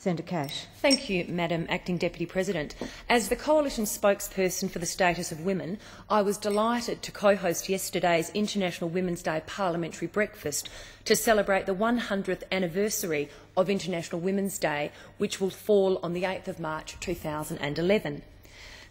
Senator Cash. Thank you, Madam Acting Deputy President. As the Coalition spokesperson for the status of women, I was delighted to co-host yesterday's International Women's Day parliamentary breakfast to celebrate the 100th anniversary of International Women's Day, which will fall on the 8th of March 2011.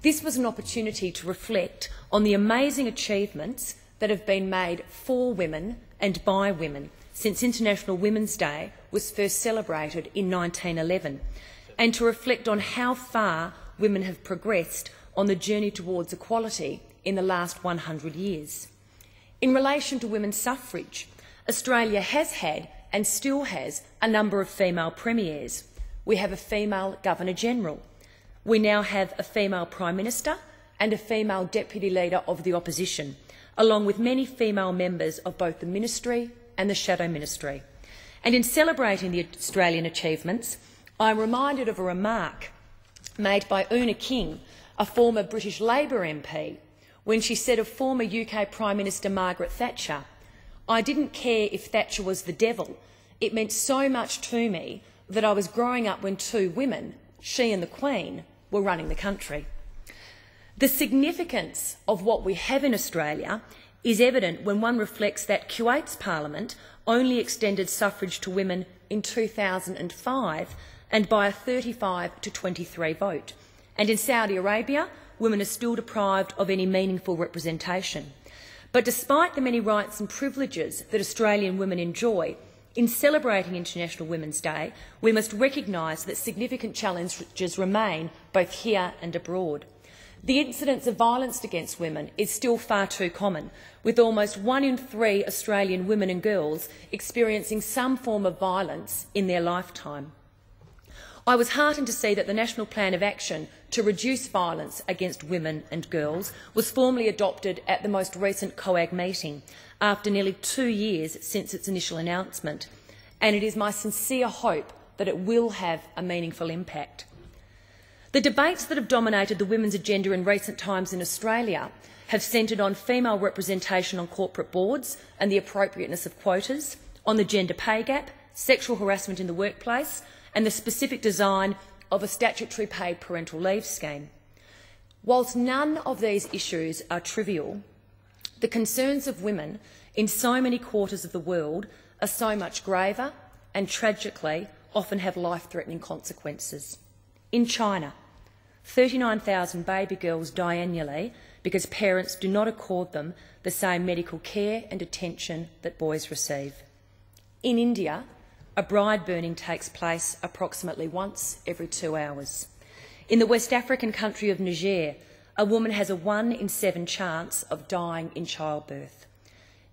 This was an opportunity to reflect on the amazing achievements that have been made for women and by women since International Women's Day was first celebrated in 1911, and to reflect on how far women have progressed on the journey towards equality in the last 100 years. In relation to women's suffrage, Australia has had and still has a number of female premiers. We have a female Governor-General. We now have a female Prime Minister and a female Deputy Leader of the Opposition, along with many female members of both the Ministry and the Shadow Ministry. And in celebrating the Australian achievements, I am reminded of a remark made by Una King, a former British Labor MP, when she said of former UK Prime Minister Margaret Thatcher, "I didn't care if Thatcher was the devil. It meant so much to me that I was growing up when two women, she and the Queen, were running the country." The significance of what we have in Australia is evident when one reflects that Kuwait's parliament only extended suffrage to women in 2005 and by a 35 to 23 vote. And in Saudi Arabia, women are still deprived of any meaningful representation. But despite the many rights and privileges that Australian women enjoy, in celebrating International Women's Day, we must recognise that significant challenges remain both here and abroad. The incidence of violence against women is still far too common, with almost 1 in 3 Australian women and girls experiencing some form of violence in their lifetime. I was heartened to see that the National Plan of Action to reduce violence against women and girls was formally adopted at the most recent COAG meeting, after nearly 2 years since its initial announcement, and it is my sincere hope that it will have a meaningful impact. The debates that have dominated the women's agenda in recent times in Australia have centred on female representation on corporate boards and the appropriateness of quotas, on the gender pay gap, sexual harassment in the workplace, and the specific design of a statutory paid parental leave scheme. Whilst none of these issues are trivial, the concerns of women in so many quarters of the world are so much graver and, tragically, often have life-threatening consequences. In China, 39,000 baby girls die annually because parents do not accord them the same medical care and attention that boys receive. In India, a bride burning takes place approximately once every 2 hours. In the West African country of Niger, a woman has a 1 in 7 chance of dying in childbirth.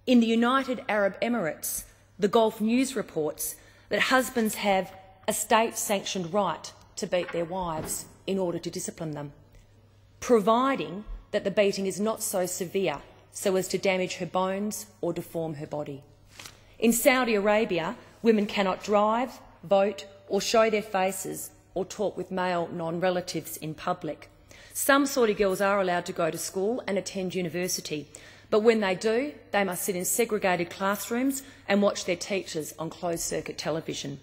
In the United Arab Emirates, the Gulf News reports that husbands have a state-sanctioned right to beat their wives in order to discipline them, providing that the beating is not so severe so as to damage her bones or deform her body. In Saudi Arabia, women cannot drive, vote or show their faces or talk with male non-relatives in public. Some Saudi girls are allowed to go to school and attend university, but when they do, they must sit in segregated classrooms and watch their teachers on closed-circuit television.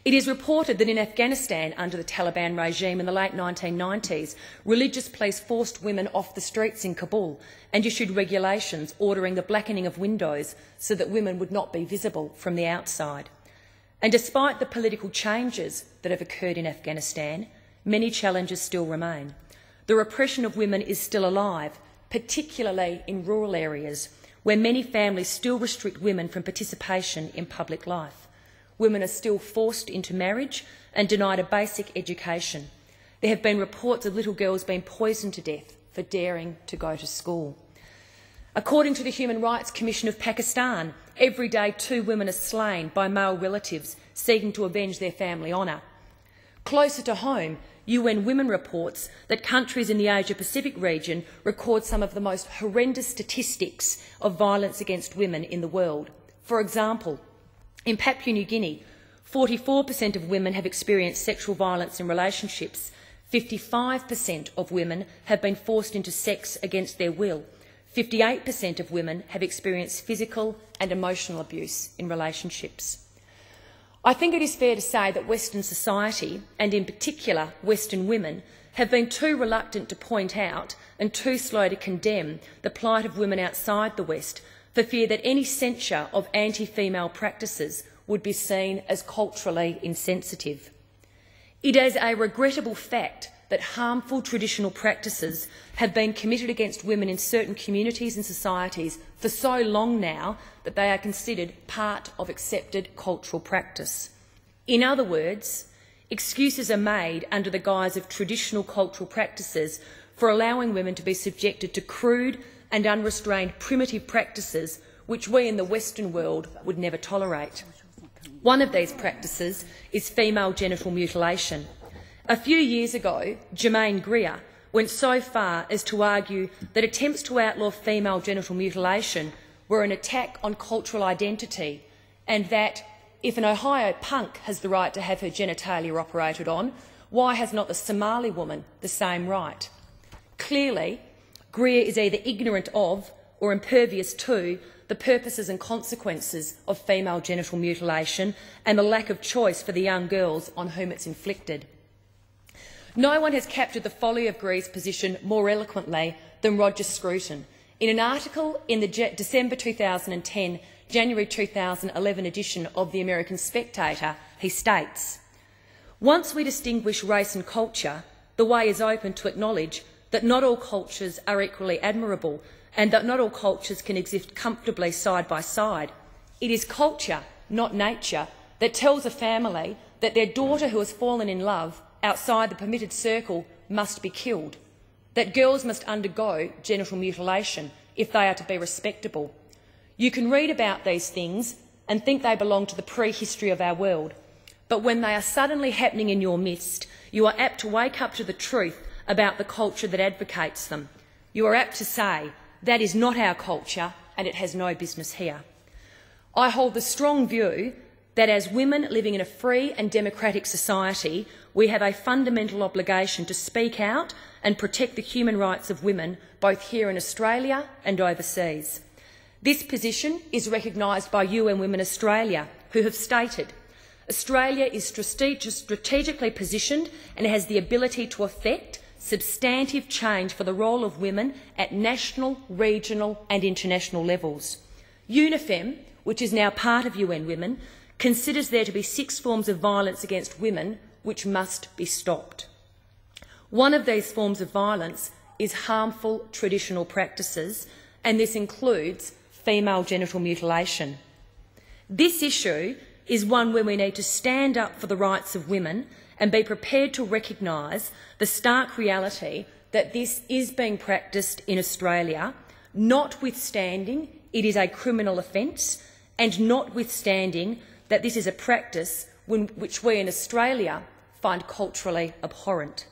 It is reported that in Afghanistan, under the Taliban regime in the late 1990s, religious police forced women off the streets in Kabul and issued regulations ordering the blackening of windows so that women would not be visible from the outside. And despite the political changes that have occurred in Afghanistan, many challenges still remain. The repression of women is still alive, particularly in rural areas, where many families still restrict women from participation in public life. Women are still forced into marriage and denied a basic education. There have been reports of little girls being poisoned to death for daring to go to school. According to the Human Rights Commission of Pakistan, every day 2 women are slain by male relatives seeking to avenge their family honour. Closer to home, UN Women reports that countries in the Asia-Pacific region record some of the most horrendous statistics of violence against women in the world. For example, in Papua New Guinea, 44% of women have experienced sexual violence in relationships. 55% of women have been forced into sex against their will. 58% of women have experienced physical and emotional abuse in relationships. I think it is fair to say that Western society, and in particular Western women, have been too reluctant to point out and too slow to condemn the plight of women outside the West for fear that any censure of anti-female practices would be seen as culturally insensitive. It is a regrettable fact that harmful traditional practices have been committed against women in certain communities and societies for so long now that they are considered part of accepted cultural practice. In other words, excuses are made under the guise of traditional cultural practices for allowing women to be subjected to crude and unrestrained primitive practices which we in the Western world would never tolerate. One of these practices is female genital mutilation. A few years ago, Germaine Greer went so far as to argue that attempts to outlaw female genital mutilation were an attack on cultural identity, and that if an Ohio punk has the right to have her genitalia operated on, why has not the Somali woman the same right? Clearly, Greer is either ignorant of or impervious to the purposes and consequences of female genital mutilation and the lack of choice for the young girls on whom it's inflicted. No one has captured the folly of Greer's position more eloquently than Roger Scruton. In an article in the December 2010, January 2011 edition of The American Spectator, he states, "Once we distinguish race and culture, the way is open to acknowledge that not all cultures are equally admirable and that not all cultures can exist comfortably side by side. It is culture, not nature, that tells a family that their daughter who has fallen in love outside the permitted circle must be killed, that girls must undergo genital mutilation if they are to be respectable. You can read about these things and think they belong to the prehistory of our world, but when they are suddenly happening in your midst, you are apt to wake up to the truth about the culture that advocates them. You are apt to say, that is not our culture and it has no business here." I hold the strong view that as women living in a free and democratic society, we have a fundamental obligation to speak out and protect the human rights of women, both here in Australia and overseas. This position is recognised by UN Women Australia, who have stated, "Australia is strategically positioned and has the ability to effect substantive change for the role of women at national, regional and international levels." UNIFEM, which is now part of UN Women, considers there to be 6 forms of violence against women which must be stopped. One of these forms of violence is harmful traditional practices, and this includes female genital mutilation. This issue is one where we need to stand up for the rights of women and be prepared to recognise the stark reality that this is being practised in Australia, notwithstanding it is a criminal offence and notwithstanding that this is a practice which we in Australia find culturally abhorrent.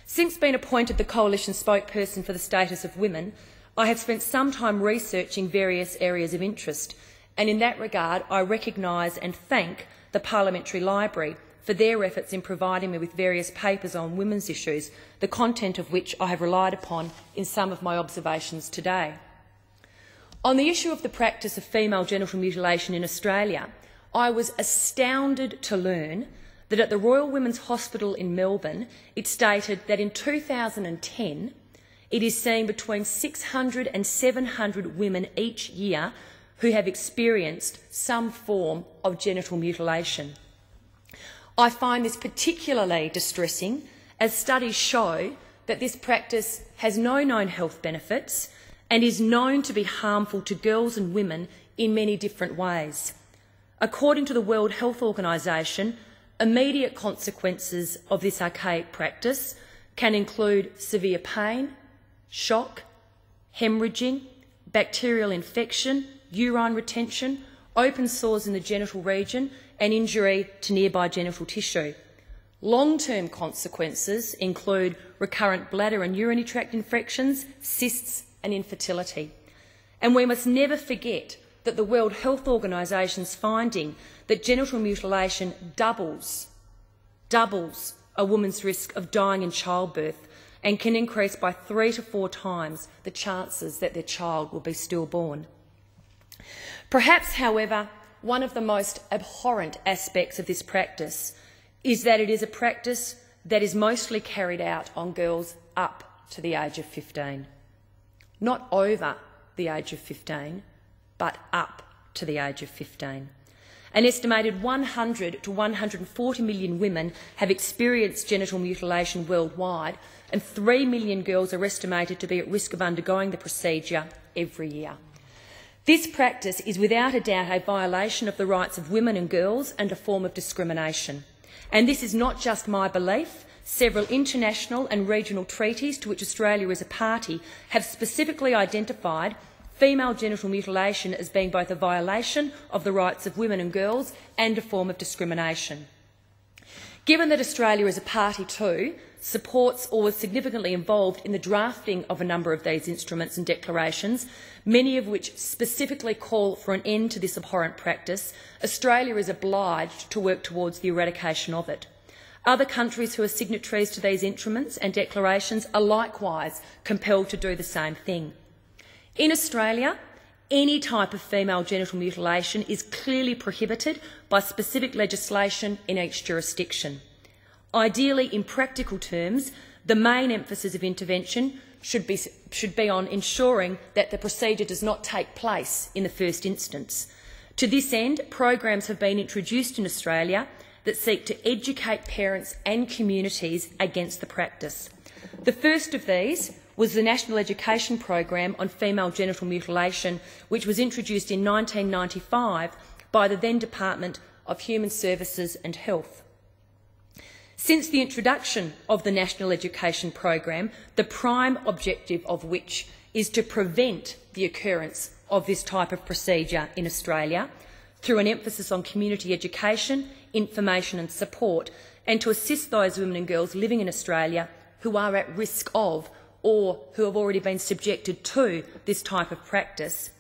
Since being appointed the Coalition spokesperson for the status of women, I have spent some time researching various areas of interest, and in that regard I recognise and thank the Parliamentary Library for their efforts in providing me with various papers on women's issues, the content of which I have relied upon in some of my observations today. On the issue of the practice of female genital mutilation in Australia, I was astounded to learn that at the Royal Women's Hospital in Melbourne, it stated that in 2010 it is seen between 600 and 700 women each year who have experienced some form of genital mutilation. I find this particularly distressing as studies show that this practice has no known health benefits and is known to be harmful to girls and women in many different ways. According to the World Health Organization, immediate consequences of this archaic practice can include severe pain, shock, hemorrhaging, bacterial infection, urine retention, open sores in the genital region and injury to nearby genital tissue. Long-term consequences include recurrent bladder and urinary tract infections, cysts and infertility. And we must never forget that the World Health Organisation's finding that genital mutilation doubles a woman's risk of dying in childbirth and can increase by 3 to 4 times the chances that their child will be stillborn. Perhaps, however, one of the most abhorrent aspects of this practice is that it is a practice that is mostly carried out on girls up to the age of 15. Not over the age of 15, but up to the age of 15. An estimated 100 to 140 million women have experienced genital mutilation worldwide, and 3 million girls are estimated to be at risk of undergoing the procedure every year. This practice is without a doubt a violation of the rights of women and girls and a form of discrimination. And this is not just my belief. Several international and regional treaties to which Australia is a party have specifically identified female genital mutilation as being both a violation of the rights of women and girls and a form of discrimination. Given that Australia is a party to, supports or was significantly involved in the drafting of a number of these instruments and declarations, many of which specifically call for an end to this abhorrent practice, Australia is obliged to work towards the eradication of it. Other countries who are signatories to these instruments and declarations are likewise compelled to do the same thing. In Australia, any type of female genital mutilation is clearly prohibited by specific legislation in each jurisdiction. Ideally, in practical terms, the main emphasis of intervention should be on ensuring that the procedure does not take place in the first instance. To this end, programs have been introduced in Australia that seek to educate parents and communities against the practice. The first of these was the National Education Program on Female Genital Mutilation, which was introduced in 1995 by the then Department of Human Services and Health. Since the introduction of the National Education Program, the prime objective of which is to prevent the occurrence of this type of procedure in Australia through an emphasis on community education, information and support, and to assist those women and girls living in Australia who are at risk of or who have already been subjected to this type of practice.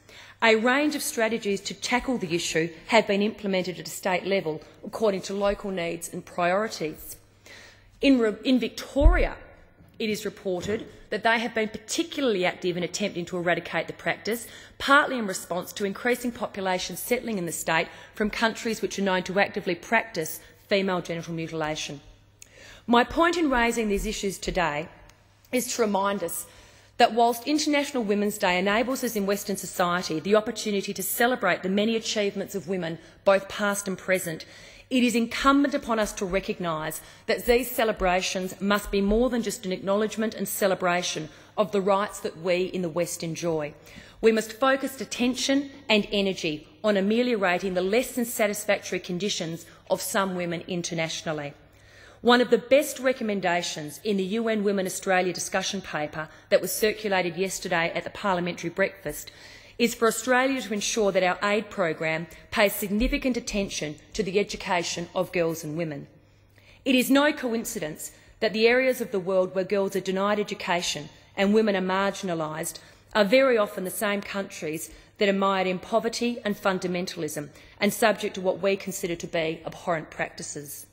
A range of strategies to tackle the issue have been implemented at a state level according to local needs and priorities. In Victoria, it is reported that they have been particularly active in attempting to eradicate the practice, partly in response to increasing populations settling in the state from countries which are known to actively practice female genital mutilation. My point in raising these issues today is to remind us that whilst International Women's Day enables us in Western society the opportunity to celebrate the many achievements of women, both past and present, it is incumbent upon us to recognise that these celebrations must be more than just an acknowledgement and celebration of the rights that we in the West enjoy. We must focus attention and energy on ameliorating the less than satisfactory conditions of some women internationally. One of the best recommendations in the UN Women Australia discussion paper that was circulated yesterday at the parliamentary breakfast is for Australia to ensure that our aid program pays significant attention to the education of girls and women. It is no coincidence that the areas of the world where girls are denied education and women are marginalised are very often the same countries that are mired in poverty and fundamentalism and subject to what we consider to be abhorrent practices.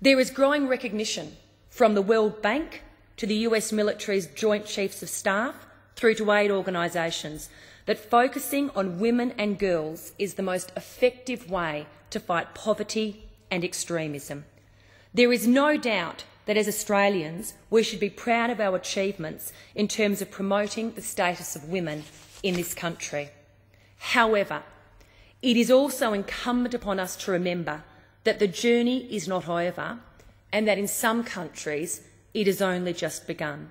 There is growing recognition from the World Bank to the US military's Joint Chiefs of Staff through to aid organisations that focusing on women and girls is the most effective way to fight poverty and extremism. There is no doubt that as Australians we should be proud of our achievements in terms of promoting the status of women in this country. However, it is also incumbent upon us to remember that the journey is not over and that in some countries it has only just begun.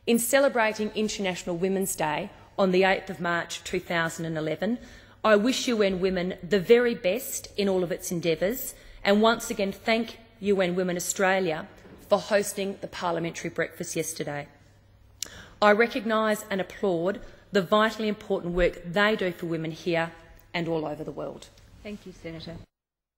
In celebrating International Women's Day on the 8th of March 2011, I wish UN Women the very best in all of its endeavours and once again thank UN Women Australia for hosting the parliamentary breakfast yesterday. I recognise and applaud the vitally important work they do for women here and all over the world. Thank you, Senator.